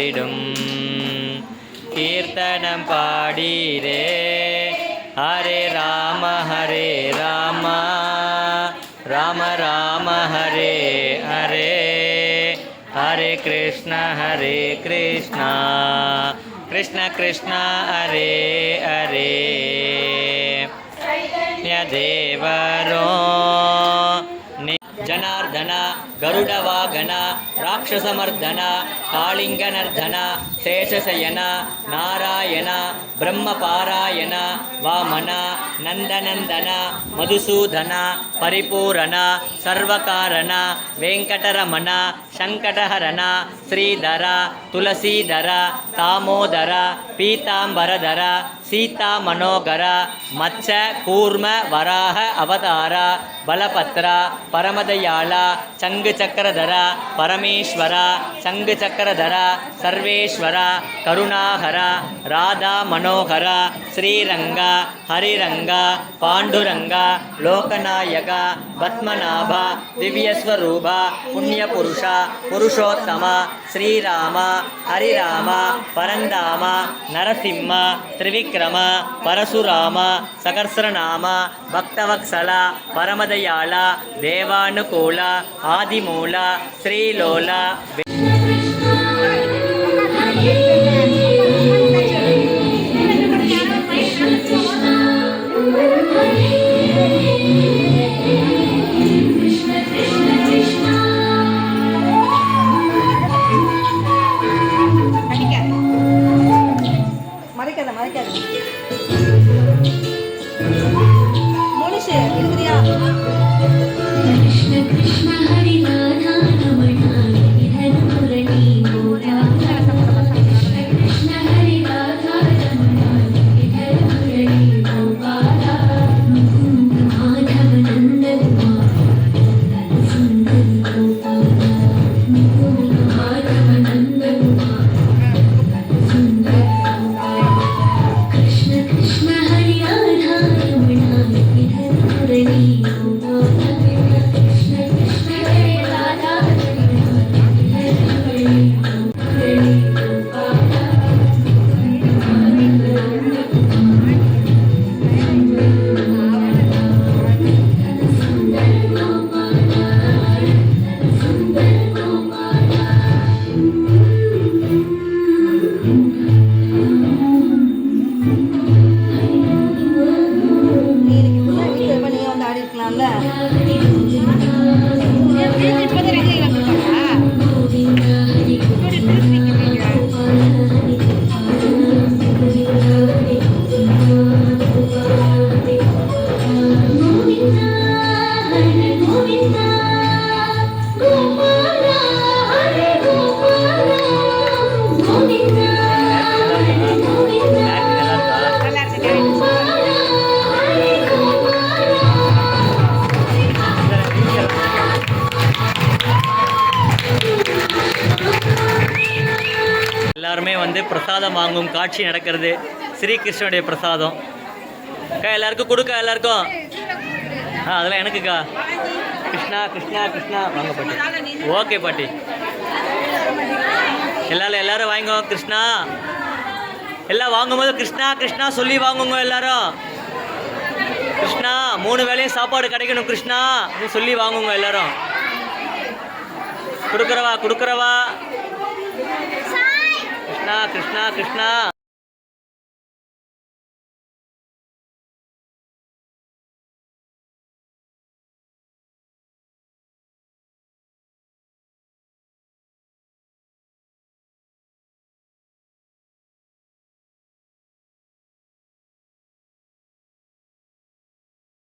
பாடிடும் கீர்த்தனம் பாடீரே. ஹரே ராம ராம ராம ஹரே ஹரே, ஹரே கிருஷ்ண கிருஷ்ண கிருஷ்ண ஹரே ஹரே. தேவரோ ಜನಾರ್ದನ ಗರುಡವಾಗನ ರಾಕ್ಷಸಮರ್ದನ ಕಾಳಿಂಗನರ್ಧನ ಶೇಷಶಯನ ನಾರಾಯಣ ಬ್ರಹ್ಮಪಾರಾಯಣ ವಾಮನ ನಂದನಂದನ ಮಧುಸೂದನ ಪರಿಪೂರಣ ಸರ್ವಕಾರಣ ವೆಂಕಟರಮಣ ಶಂಕಟಹರಣ ಶ್ರೀಧರ ತುಳಸೀಧರ ತಾಮೋದರ ಪೀತಾಂಬರಧರ ಸೀತಾ ಮನೋಗರ ಮತ್ಸ್ಯ ಕೂರ್ಮ ವರಾಹ ಅವತಾರ ಬಲಪತ್ರ ಪರಮದಯಾಳ ಚಂಗ್ ಚಕ್ರಧರ ಪರಮೇಶ್ವರ ಚಂಗ್ ಚಕ್ರಧರ ಸರ್ವೇಶ್ವರ ಕರುಣಾಹರ ರಾಧಾ ಮನೋಹರ ಶ್ರೀರಂಗ ಹರಿರಂಗ ಪಾಂಡುರಂಗ ಲೋಕನಾಯಕ ಪದ್ಮನಾಭ ದಿವ್ಯಸ್ವರೂಪ ಪುಣ್ಯಪುರುಷ ಪುರುಷೋತ್ತಮ ಶ್ರೀರಾಮ ಹರಿರಾಮ ಪರಂಧಾಮ ನರಸಿಂಹ ತ್ರಿವಿಕ್ರಮ ಪರಶುರಾಮ ಸಹಸ್ರನಾಮ ಭಕ್ತವತ್ಸಲ ಪರಮದಯಾಳ ದೇವಾನುಕೂಲ ಆದಿಮೂಲ ಶ್ರೀಲೋಲ. எல்லாருமே வந்து பிரசாதம் வாங்கும் காட்சி நடக்கிறது. ஸ்ரீகிருஷ்ணனுடைய பிரசாதம் அக்கா எல்லாருக்கும் கொடுக்க, எல்லாருக்கும் அதெல்லாம் எனக்குக்கா. கிருஷ்ணா கிருஷ்ணா கிருஷ்ணா வாங்க பாட்டி. ஓகே பாட்டி, எல்லாரும் வாங்க. கிருஷ்ணா எல்லாம் வாங்கும்போது கிருஷ்ணா கிருஷ்ணா சொல்லி வாங்குங்க எல்லாரும். கிருஷ்ணா 3 வேளையும் சாப்பாடு கிடைக்கணும் கிருஷ்ணா சொல்லி வாங்குங்க எல்லாரும். கொடுக்குறவா கிருஷ்ணா கிருஷ்ணா கிருஷ்ணா.